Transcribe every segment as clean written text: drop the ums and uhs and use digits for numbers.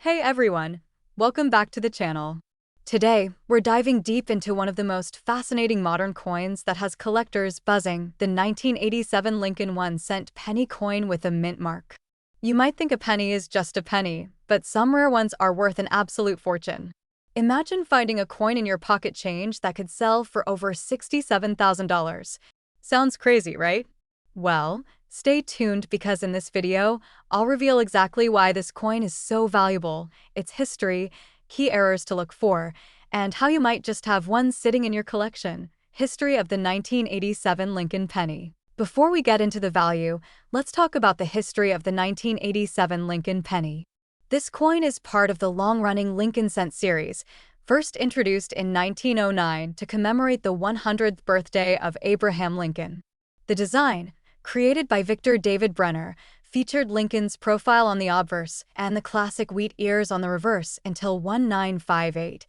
Hey everyone, welcome back to the channel. Today, we're diving deep into one of the most fascinating modern coins that has collectors buzzing, the 1987 Lincoln 1-cent penny coin with a mint mark. You might think a penny is just a penny, but some rare ones are worth an absolute fortune. Imagine finding a coin in your pocket change that could sell for over $67,000. Sounds crazy, right? Well, stay tuned because in this video, I'll reveal exactly why this coin is so valuable, its history, key errors to look for, and how you might just have one sitting in your collection. History of the 1987 Lincoln penny. Before we get into the value, let's talk about the history of the 1987 Lincoln penny. This coin is part of the long-running Lincoln cent series, first introduced in 1909 to commemorate the 100th birthday of Abraham Lincoln. The design, created by Victor David Brenner, featured Lincoln's profile on the obverse and the classic wheat ears on the reverse until 1958.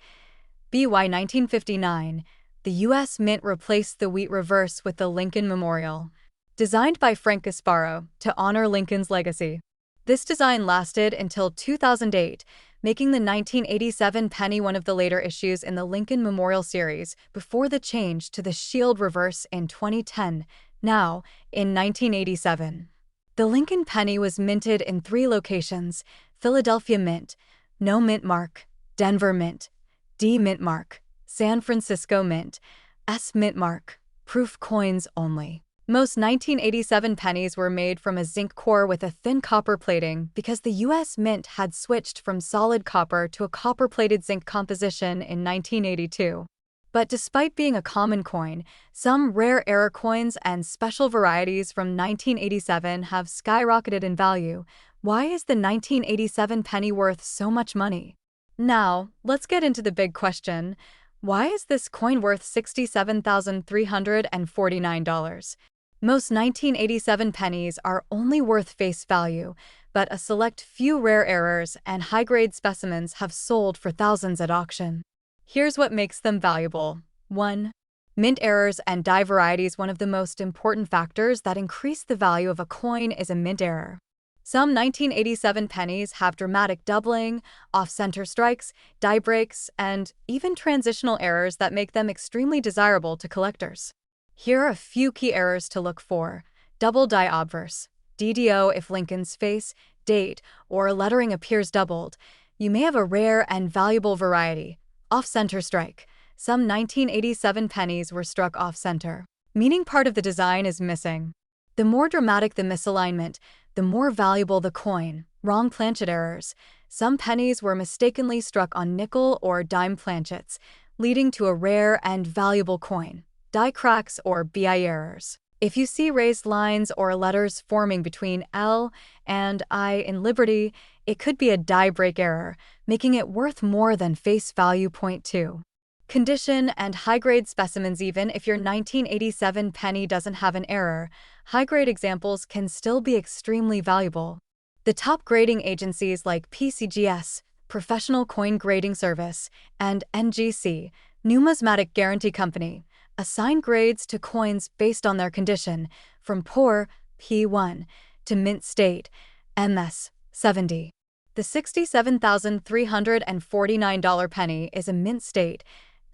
By 1959, the U.S. Mint replaced the wheat reverse with the Lincoln Memorial, designed by Frank Gasparo to honor Lincoln's legacy. This design lasted until 2008, making the 1987 penny one of the later issues in the Lincoln Memorial series before the change to the shield reverse in 2010. Now, in 1987, the Lincoln penny was minted in 3 locations: Philadelphia Mint, no mint mark; Denver Mint, D mint mark; San Francisco Mint, S mint mark, proof coins only. Most 1987 pennies were made from a zinc core with a thin copper plating because the U.S. Mint had switched from solid copper to a copper-plated zinc composition in 1982. But despite being a common coin, some rare error coins and special varieties from 1987 have skyrocketed in value. Why is the 1987 penny worth so much money? Now, let's get into the big question. Why is this coin worth $67,349? Most 1987 pennies are only worth face value, but a select few rare errors and high-grade specimens have sold for thousands at auction. Here's what makes them valuable. 1. Mint errors and die varieties. One of the most important factors that increase the value of a coin is a mint error. Some 1987 pennies have dramatic doubling, off-center strikes, die breaks, and even transitional errors that make them extremely desirable to collectors. Here are a few key errors to look for. Double die obverse. DDO. If Lincoln's face, date, or lettering appears doubled, you may have a rare and valuable variety. Off-center strike. Some 1987 pennies were struck off-center, meaning part of the design is missing. The more dramatic the misalignment, the more valuable the coin. Wrong planchet errors. Some pennies were mistakenly struck on nickel or dime planchets, leading to a rare and valuable coin. Die cracks or BI errors. If you see raised lines or letters forming between L and I in Liberty, it could be a die break error, making it worth more than face value. 2. Condition and high-grade specimens. Even if your 1987 penny doesn't have an error, high-grade examples can still be extremely valuable. The top grading agencies like PCGS, Professional Coin Grading Service, and NGC, Numismatic Guarantee Company, assign grades to coins based on their condition, from poor, P1, to mint state, MS, 70. The $67,349 penny is a mint state,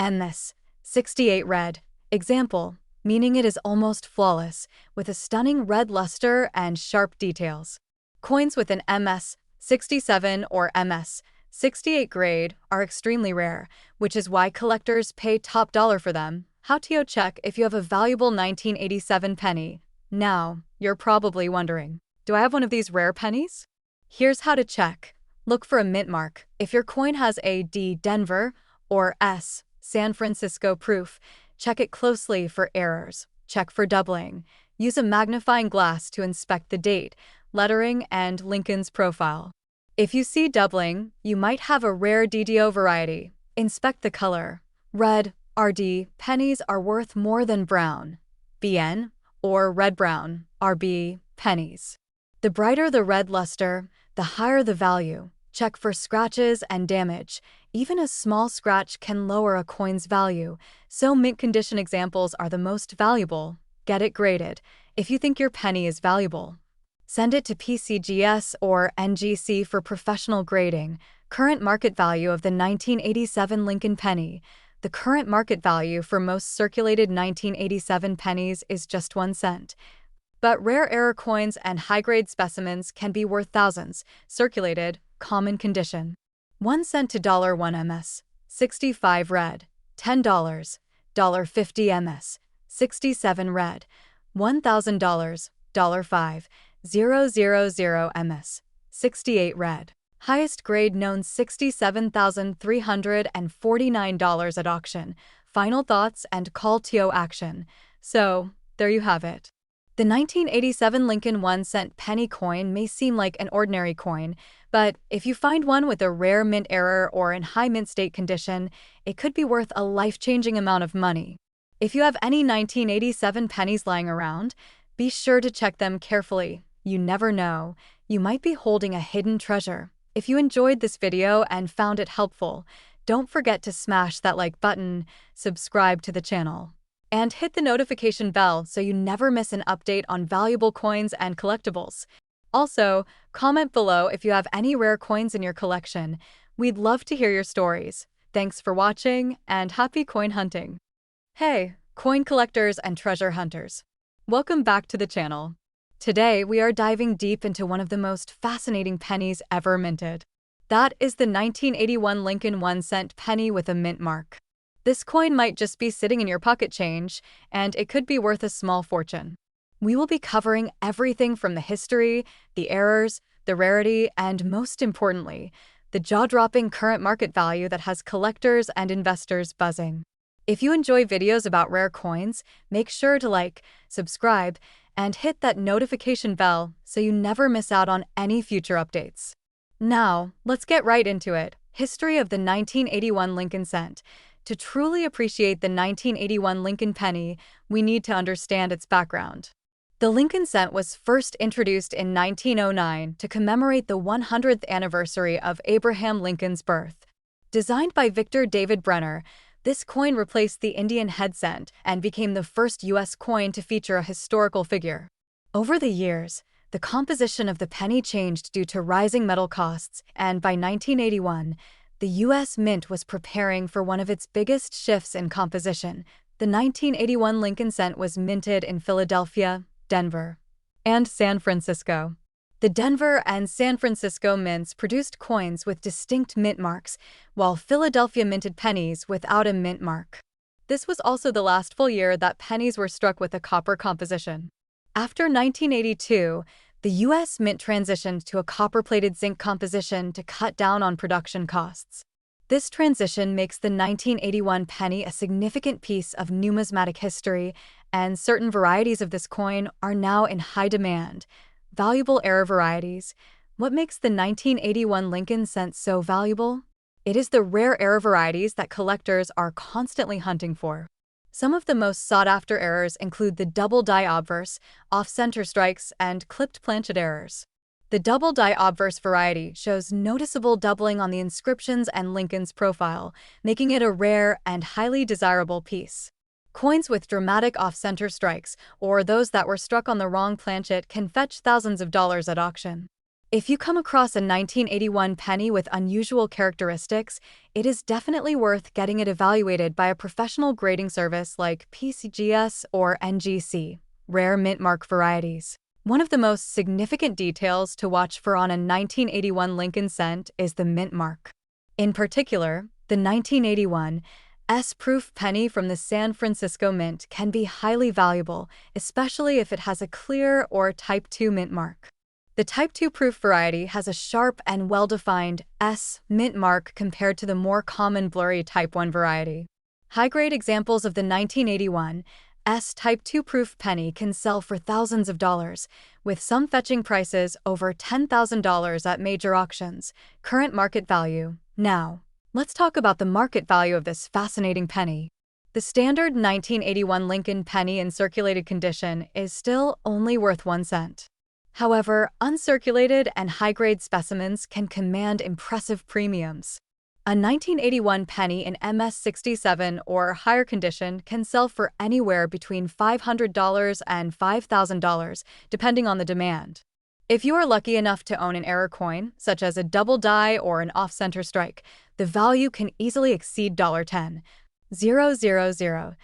MS, 68 red, example, meaning it is almost flawless, with a stunning red luster and sharp details. Coins with an MS, 67 or MS, 68 grade are extremely rare, which is why collectors pay top dollar for them. How to check if you have a valuable 1987 penny? Now, you're probably wondering, do I have one of these rare pennies? Here's how to check. Look for a mint mark. If your coin has a D Denver or S San Francisco proof, check it closely for errors. Check for doubling. Use a magnifying glass to inspect the date, lettering, and Lincoln's profile. If you see doubling, you might have a rare DDO variety. Inspect the color. Red, RD, pennies are worth more than brown, BN, or red-brown, RB, pennies. The brighter the red luster, the higher the value. Check for scratches and damage. Even a small scratch can lower a coin's value, so mint condition examples are the most valuable. Get it graded. If you think your penny is valuable, send it to PCGS or NGC for professional grading. Current market value of the 1987 Lincoln penny. The current market value for most circulated 1987 pennies is just 1 cent. But rare error coins and high-grade specimens can be worth thousands. Circulated, common condition. 1 cent to $1 ms. 65 red. $10. $50 ms. 67 red. $1,000. $5. 000 ms. 68 red. Highest grade known $67,349 at auction. Final thoughts and call to action. So, there you have it. The 1987 Lincoln 1-cent penny coin may seem like an ordinary coin, but if you find one with a rare mint error or in high mint state condition, it could be worth a life-changing amount of money. If you have any 1987 pennies lying around, be sure to check them carefully. You never know, you might be holding a hidden treasure. If you enjoyed this video and found it helpful, don't forget to smash that like button, subscribe to the channel, and hit the notification bell so you never miss an update on valuable coins and collectibles. Also, comment below if you have any rare coins in your collection. We'd love to hear your stories. Thanks for watching, and happy coin hunting! Hey, coin collectors and treasure hunters! Welcome back to the channel. Today, we are diving deep into one of the most fascinating pennies ever minted. That is the 1981 Lincoln 1-cent penny with a mint mark. This coin might just be sitting in your pocket change, and it could be worth a small fortune. We will be covering everything from the history, the errors, the rarity, and most importantly, the jaw-dropping current market value that has collectors and investors buzzing. If you enjoy videos about rare coins, make sure to like, subscribe, and hit that notification bell so you never miss out on any future updates. Now, let's get right into it. History of the 1981 Lincoln cent. To truly appreciate the 1981 Lincoln penny, we need to understand its background. The Lincoln cent was first introduced in 1909 to commemorate the 100th anniversary of Abraham Lincoln's birth. Designed by Victor David Brenner, this coin replaced the Indian head cent and became the first U.S. coin to feature a historical figure. Over the years, the composition of the penny changed due to rising metal costs, and by 1981, the U.S. Mint was preparing for one of its biggest shifts in composition. The 1981 Lincoln cent was minted in Philadelphia, Denver, and San Francisco. The Denver and San Francisco mints produced coins with distinct mint marks, while Philadelphia minted pennies without a mint mark. This was also the last full year that pennies were struck with a copper composition. After 1982, the U.S. Mint transitioned to a copper-plated zinc composition to cut down on production costs. This transition makes the 1981 penny a significant piece of numismatic history, and certain varieties of this coin are now in high demand. Valuable error varieties. What makes the 1981 Lincoln cent so valuable? It is the rare error varieties that collectors are constantly hunting for. Some of the most sought-after errors include the double die obverse, off-center strikes, and clipped planchet errors. The double die obverse variety shows noticeable doubling on the inscriptions and Lincoln's profile, making it a rare and highly desirable piece. Coins with dramatic off-center strikes, or those that were struck on the wrong planchet, can fetch thousands of dollars at auction. If you come across a 1981 penny with unusual characteristics, it is definitely worth getting it evaluated by a professional grading service like PCGS or NGC. Rare mint mark varieties. One of the most significant details to watch for on a 1981 Lincoln cent is the mint mark. In particular, the 1981 S-proof penny from the San Francisco Mint can be highly valuable, especially if it has a clear or Type 2 mint mark. The Type 2 proof variety has a sharp and well-defined S mint mark compared to the more common blurry Type 1 variety. High-grade examples of the 1981 S Type 2 proof penny can sell for thousands of dollars, with some fetching prices over $10,000 at major auctions. Current market value. Now, let's talk about the market value of this fascinating penny. The standard 1981 Lincoln penny in circulated condition is still only worth 1 cent. However, uncirculated and high-grade specimens can command impressive premiums. A 1981 penny in MS67 or higher condition can sell for anywhere between $500 and $5,000, depending on the demand. If you are lucky enough to own an error coin, such as a double die or an off-center strike, the value can easily exceed $10,000.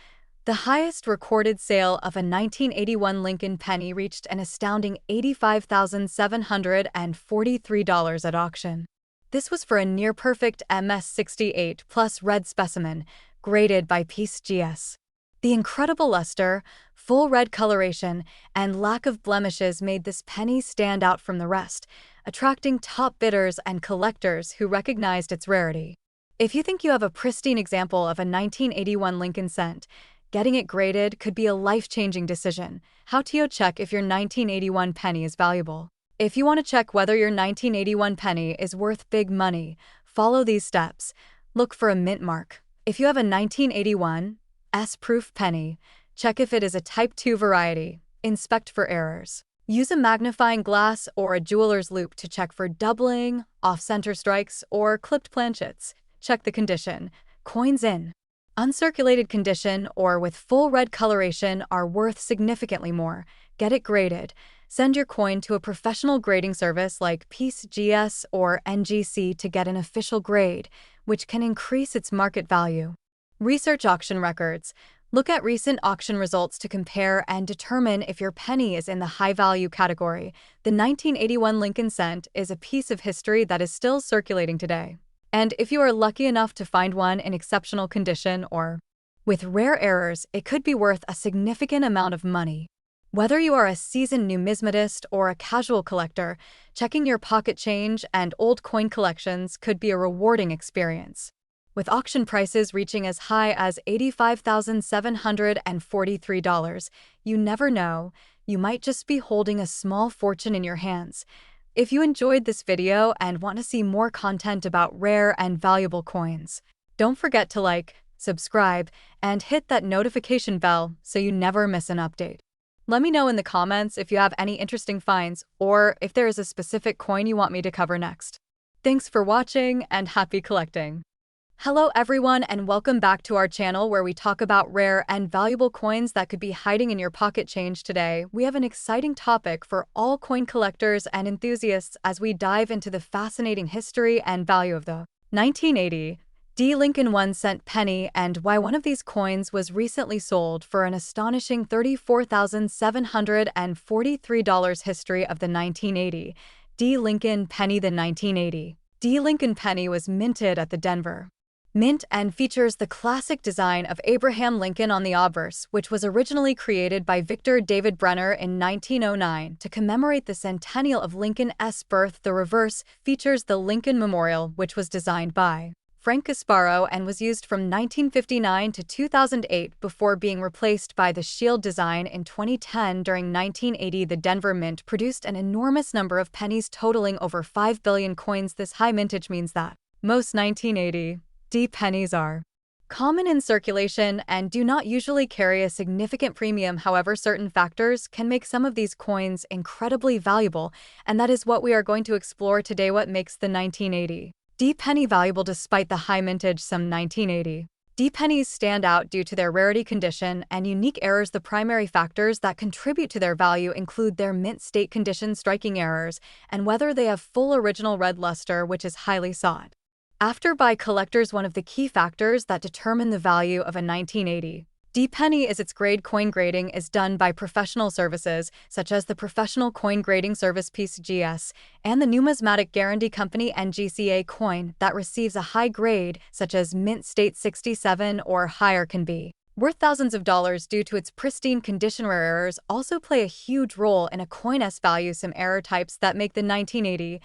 The highest recorded sale of a 1981 Lincoln penny reached an astounding $85,743 at auction. This was for a near-perfect MS68 plus red specimen, graded by Pennies. The incredible luster, full red coloration, and lack of blemishes made this penny stand out from the rest, attracting top bidders and collectors who recognized its rarity. If you think you have a pristine example of a 1981 Lincoln cent, getting it graded could be a life-changing decision. How to check if your 1981 penny is valuable? If you want to check whether your 1981 penny is worth big money, follow these steps. Look for a mint mark. If you have a 1981 S-proof penny, check if it is a Type 2 variety. Inspect for errors. Use a magnifying glass or a jeweler's loupe to check for doubling, off-center strikes, or clipped planchets. Check the condition. Coins in uncirculated condition or with full red coloration are worth significantly more. Get it graded. Send your coin to a professional grading service like Pennies or NGC to get an official grade, which can increase its market value. Research auction records. Look at recent auction results to compare and determine if your penny is in the high-value category. The 1981 Lincoln cent is a piece of history that is still circulating today. And if you are lucky enough to find one in exceptional condition or with rare errors, it could be worth a significant amount of money. Whether you are a seasoned numismatist or a casual collector, checking your pocket change and old coin collections could be a rewarding experience. With auction prices reaching as high as $85,743, you never know, you might just be holding a small fortune in your hands. If you enjoyed this video and want to see more content about rare and valuable coins, don't forget to like, subscribe, and hit that notification bell so you never miss an update. Let me know in the comments if you have any interesting finds or if there is a specific coin you want me to cover next. Thanks for watching and happy collecting! Hello everyone and welcome back to our channel where we talk about rare and valuable coins that could be hiding in your pocket change. Today, we have an exciting topic for all coin collectors and enthusiasts as we dive into the fascinating history and value of the 1980 Lincoln 1-cent penny and why one of these coins was recently sold for an astonishing $34,743. History of the 1980 Lincoln penny. The 1980 Lincoln penny was minted at the Denver Mint and features the classic design of Abraham Lincoln on the obverse, which was originally created by Victor David Brenner in 1909 to commemorate the centennial of Lincoln's birth. The reverse features the Lincoln Memorial, which was designed by Frank Gasparo and was used from 1959 to 2008 before being replaced by the shield design in 2010. During 1980, the Denver Mint produced an enormous number of pennies totaling over 5 billion coins. This high mintage means that most 1980 pennies are common in circulation and do not usually carry a significant premium. However, certain factors can make some of these coins incredibly valuable, and that is what we are going to explore today. What makes the 1980 penny valuable despite the high mintage? Some 1980 pennies stand out due to their rarity, condition, and unique errors. The primary factors that contribute to their value include their mint state condition, striking errors, and whether they have full original red luster, which is highly sought after by collectors. One of the key factors that determine the value of a 1980 penny is its grade. Coin grading is done by professional services such as the Professional Coin Grading Service Pennies and the Numismatic Guarantee Company NGCA. Coin that receives a high grade, such as Mint State 67 or higher, can be worth thousands of dollars due to its pristine condition. Rare errors also play a huge role in a coin's value. Some error types that make the 1980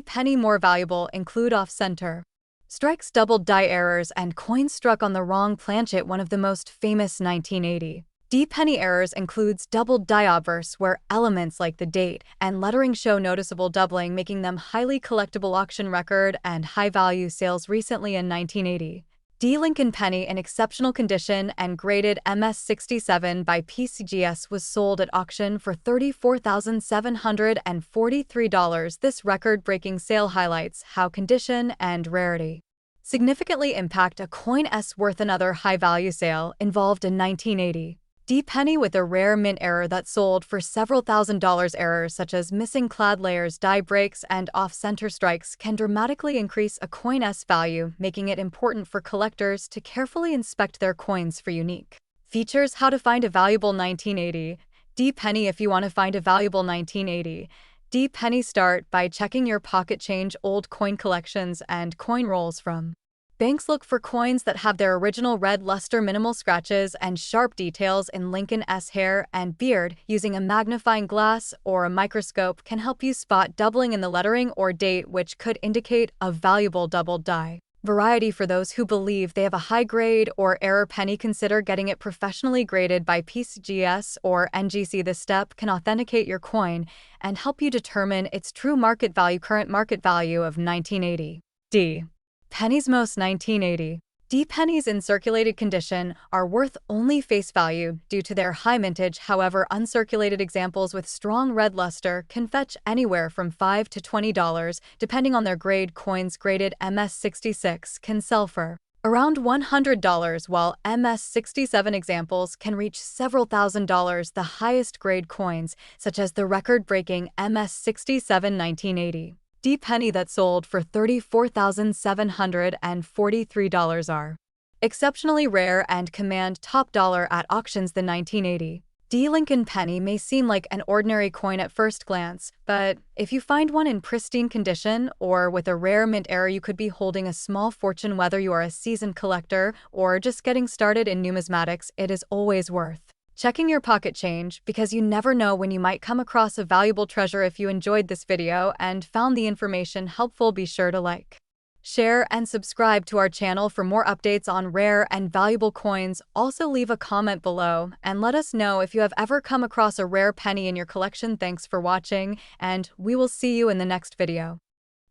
penny more valuable include off-center strikes, double die errors, and coins struck on the wrong planchet. One of the most famous 1980 penny errors includes double die obverse, where elements like the date and lettering show noticeable doubling, making them highly collectible. Auction record and high-value sales. Recently, a 1980 Lincoln penny in exceptional condition and graded MS67 by Pennies was sold at auction for $34,743. This record-breaking sale highlights how condition and rarity significantly impact a coin's worth. Another high-value sale involved a 1980 D penny with a rare mint error that sold for several $1,000s. Errors such as missing clad layers, die breaks, and off-center strikes can dramatically increase a coin's value, making it important for collectors to carefully inspect their coins for unique features. How to find a valuable 1980 D penny. If you want to find a valuable 1980 D penny, start by checking your pocket change, old coin collections, and coin rolls from banks. Look for coins that have their original red luster, minimal scratches, and sharp details in Lincoln's hair and beard. Using a magnifying glass or a microscope can help you spot doubling in the lettering or date, which could indicate a valuable doubled die variety. For those who believe they have a high grade or error penny, consider getting it professionally graded by PCGS or NGC. This step can authenticate your coin and help you determine its true market value. Current market value of 1980 D pennies. Most 1980 D pennies in circulated condition are worth only face value due to their high mintage. However, uncirculated examples with strong red luster can fetch anywhere from $5 to $20 depending on their grade. Coins graded MS66 can sell for around $100, while MS67 examples can reach several $1,000s. The highest grade coins, such as the record-breaking MS67 1980 D penny that sold for $34,743, are exceptionally rare and command top dollar at auctions. The 1980 D Lincoln penny may seem like an ordinary coin at first glance, but if you find one in pristine condition or with a rare mint error, you could be holding a small fortune. Whether you are a seasoned collector or just getting started in numismatics, it is always worth checking your pocket change, because you never know when you might come across a valuable treasure. If you enjoyed this video and found the information helpful, be sure to like, share, and subscribe to our channel for more updates on rare and valuable coins. Also, leave a comment below and let us know if you have ever come across a rare penny in your collection. Thanks for watching, and we will see you in the next video.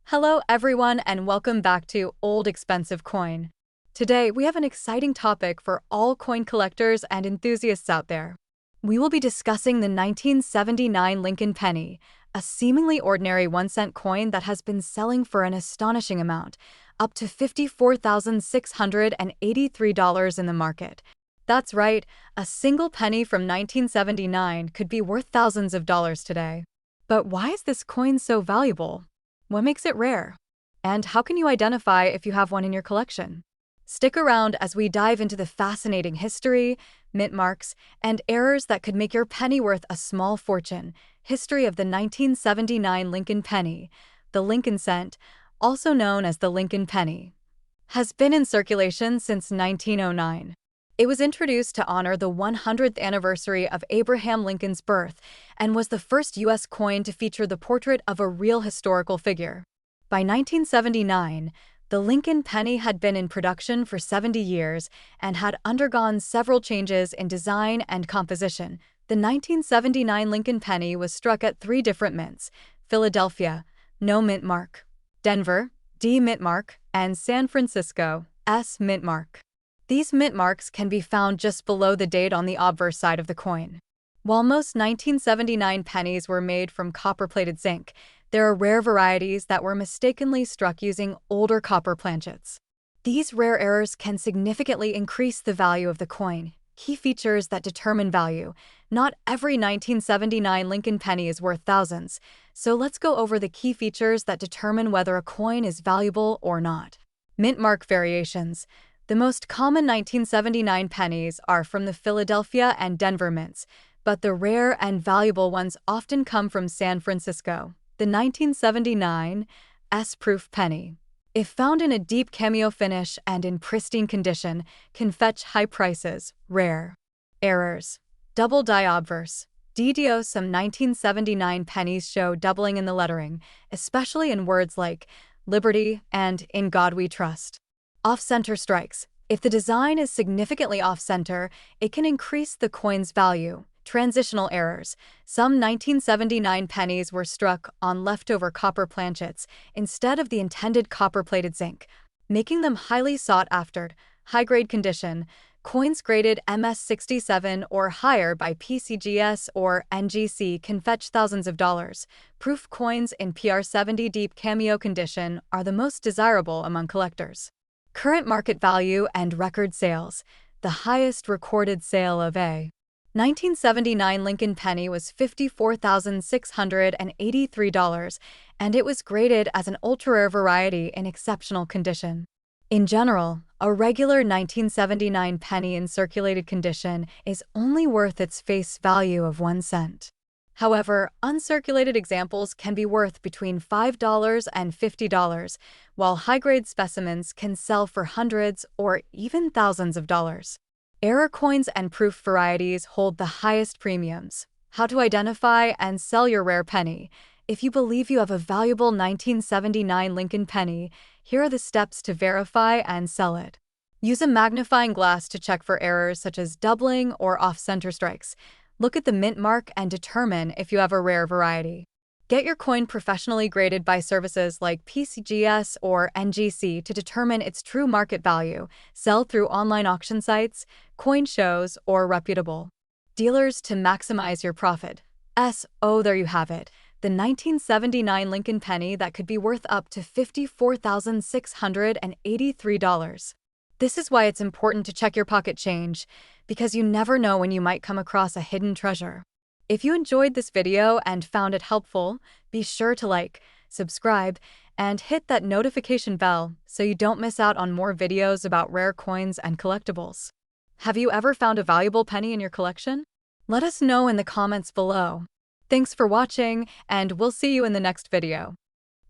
Hello everyone, and welcome back to Old Expensive Coin. Today, we have an exciting topic for all coin collectors and enthusiasts out there. We will be discussing the 1979 Lincoln penny, a seemingly ordinary 1-cent coin that has been selling for an astonishing amount, up to $54,683 in the market. That's right, a single penny from 1979 could be worth thousands of dollars today. But why is this coin so valuable? What makes it rare? And how can you identify if you have one in your collection? Stick around as we dive into the fascinating history, mint marks, and errors that could make your penny worth a small fortune. History of the 1979 Lincoln penny. The Lincoln cent, also known as the Lincoln penny, has been in circulation since 1909. It was introduced to honor the 100th anniversary of Abraham Lincoln's birth and was the first U.S. coin to feature the portrait of a real historical figure. By 1979, the Lincoln penny had been in production for 70 years and had undergone several changes in design and composition. The 1979 Lincoln penny was struck at 3 different mints: Philadelphia, no mint mark; Denver, D mint mark; and San Francisco, S mint mark. These mint marks can be found just below the date on the obverse side of the coin. While most 1979 pennies were made from copper-plated zinc, there are rare varieties that were mistakenly struck using older copper planchets. These rare errors can significantly increase the value of the coin. Key features that determine value. Not every 1979 Lincoln penny is worth thousands, so let's go over the key features that determine whether a coin is valuable or not. Mint mark variations. The most common 1979 pennies are from the Philadelphia and Denver mints, but the rare and valuable ones often come from San Francisco. The 1979 S-proof penny, if found in a deep cameo finish and in pristine condition, can fetch high prices. Rare errors. Double die obverse. DDO. Some 1979 pennies show doubling in the lettering, especially in words like liberty and in God we trust. Off-center strikes. If the design is significantly off-center, it can increase the coin's value. Transitional errors. Some 1979 pennies were struck on leftover copper planchets instead of the intended copper-plated zinc, making them highly sought after. High-grade condition. Coins graded MS67 or higher by PCGS or NGC can fetch thousands of dollars. Proof coins in PR70 deep cameo condition are the most desirable among collectors. Current market value and record sales. The highest recorded sale of a 1979 Lincoln penny was $54,683, and it was graded as an ultra-rare variety in exceptional condition. In general, a regular 1979 penny in circulated condition is only worth its face value of 1 cent. However, uncirculated examples can be worth between $5 and $50, while high-grade specimens can sell for hundreds or even thousands of dollars. Error coins and proof varieties hold the highest premiums. How to identify and sell your rare penny. If you believe you have a valuable 1979 Lincoln penny, here are the steps to verify and sell it. Use a magnifying glass to check for errors such as doubling or off-center strikes. Look at the mint mark and determine if you have a rare variety. Get your coin professionally graded by services like PCGS or NGC to determine its true market value. Sell through online auction sites, coin shows, or reputable dealers to maximize your profit. There you have it. The 1979 Lincoln penny that could be worth up to $54,683. This is why it's important to check your pocket change, because you never know when you might come across a hidden treasure. If you enjoyed this video and found it helpful, be sure to like, subscribe, and hit that notification bell so you don't miss out on more videos about rare coins and collectibles. Have you ever found a valuable penny in your collection? Let us know in the comments below. Thanks for watching, and we'll see you in the next video.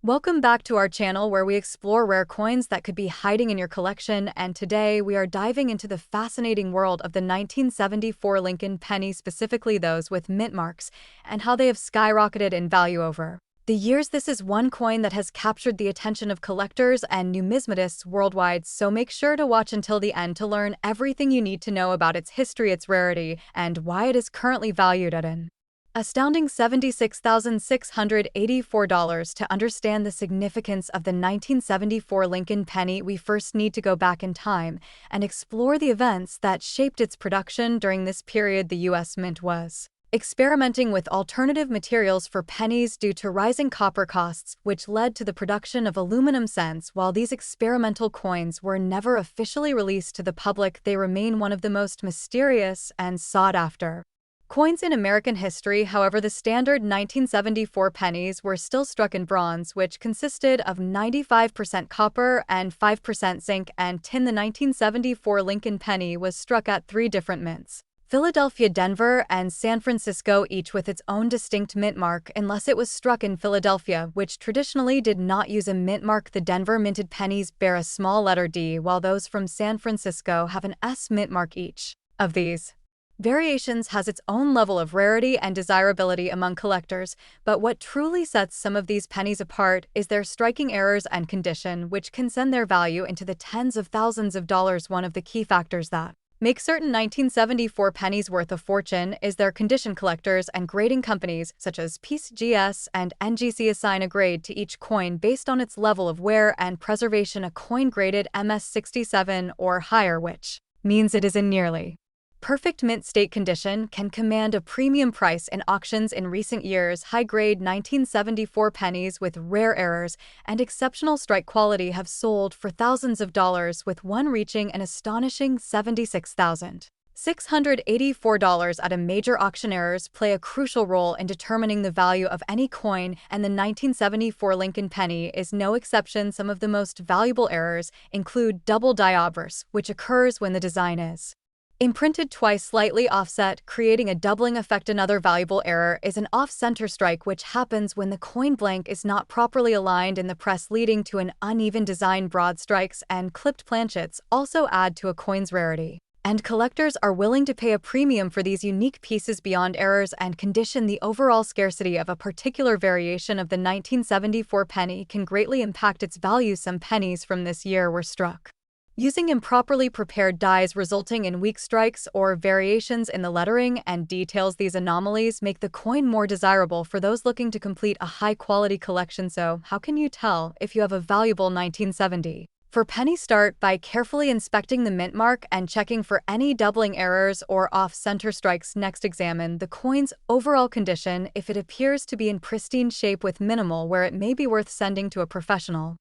Welcome back to our channel where we explore rare coins that could be hiding in your collection, and today we are diving into the fascinating world of the 1974 Lincoln penny, specifically those with mint marks, and how they have skyrocketed in value over the years. This is one coin that has captured the attention of collectors and numismatists worldwide, so make sure to watch until the end to learn everything you need to know about its history, its rarity, and why it is currently valued at an astounding $76,684. To understand the significance of the 1974 Lincoln penny, we first need to go back in time and explore the events that shaped its production. During this period, the U.S. Mint was experimenting with alternative materials for pennies due to rising copper costs, which led to the production of aluminum cents. While these experimental coins were never officially released to the public, they remain one of the most mysterious and sought-after coins in American history. However, the standard 1974 pennies were still struck in bronze, which consisted of 95% copper and 5% zinc and tin. The 1974 Lincoln penny was struck at 3 different mints: Philadelphia, Denver, and San Francisco, each with its own distinct mint mark, unless it was struck in Philadelphia, which traditionally did not use a mint mark. The Denver minted pennies bear a small letter D, while those from San Francisco have an S mint mark. Each of these variations has its own level of rarity and desirability among collectors, but what truly sets some of these pennies apart is their striking errors and condition, which can send their value into the tens of thousands of dollars. One of the key factors that make certain 1974 pennies worth a fortune is their condition. Collectors and grading companies such as PCGS and NGC assign a grade to each coin based on its level of wear and preservation. A coin graded MS67 or higher, which means it is in nearly perfect mint state condition, can command a premium price in auctions. In recent years, high-grade 1974 pennies with rare errors and exceptional strike quality have sold for thousands of dollars, with one reaching an astonishing $76,684 at a major auction. Errors play a crucial role in determining the value of any coin, and the 1974 Lincoln penny is no exception. Some of the most valuable errors include double die obverse, which occurs when the design is imprinted twice, slightly offset, creating a doubling effect. Another valuable error is an off-center strike, which happens when the coin blank is not properly aligned in the press, leading to an uneven design. Broad strikes and clipped planchets also add to a coin's rarity, and collectors are willing to pay a premium for these unique pieces. Beyond errors and condition, the overall scarcity of a particular variation of the 1974 penny can greatly impact its value. Some pennies from this year were struck using improperly prepared dies, resulting in weak strikes or variations in the lettering and details. These anomalies make the coin more desirable for those looking to complete a high-quality collection. So, how can you tell if you have a valuable 1974 penny? Start by carefully inspecting the mint mark and checking for any doubling errors or off-center strikes. Next, examine the coin's overall condition. If it appears to be in pristine shape with minimal wear, it may be worth sending to a professional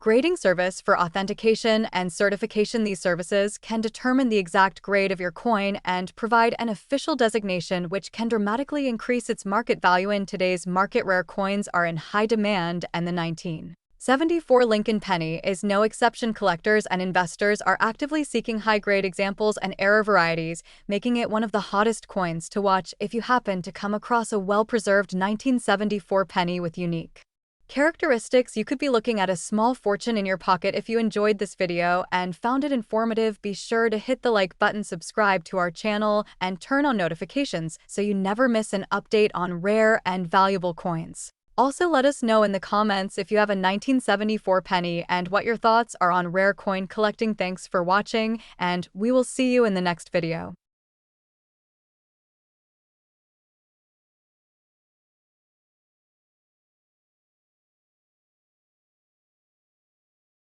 grading service for authentication and certification. These services can determine the exact grade of your coin and provide an official designation, which can dramatically increase its market value. In today's market, rare coins are in high demand, and the 1974 Lincoln penny is no exception. Collectors and investors are actively seeking high-grade examples and rare varieties, making it one of the hottest coins to watch if you happen to come across a well-preserved 1974 penny with unique characteristics. You could be looking at a small fortune in your pocket. If you enjoyed this video and found it informative, be sure to hit the like button, subscribe to our channel, and turn on notifications so you never miss an update on rare and valuable coins. Also, let us know in the comments if you have a 1974 penny and what your thoughts are on rare coin collecting. Thanks for watching, and we will see you in the next video.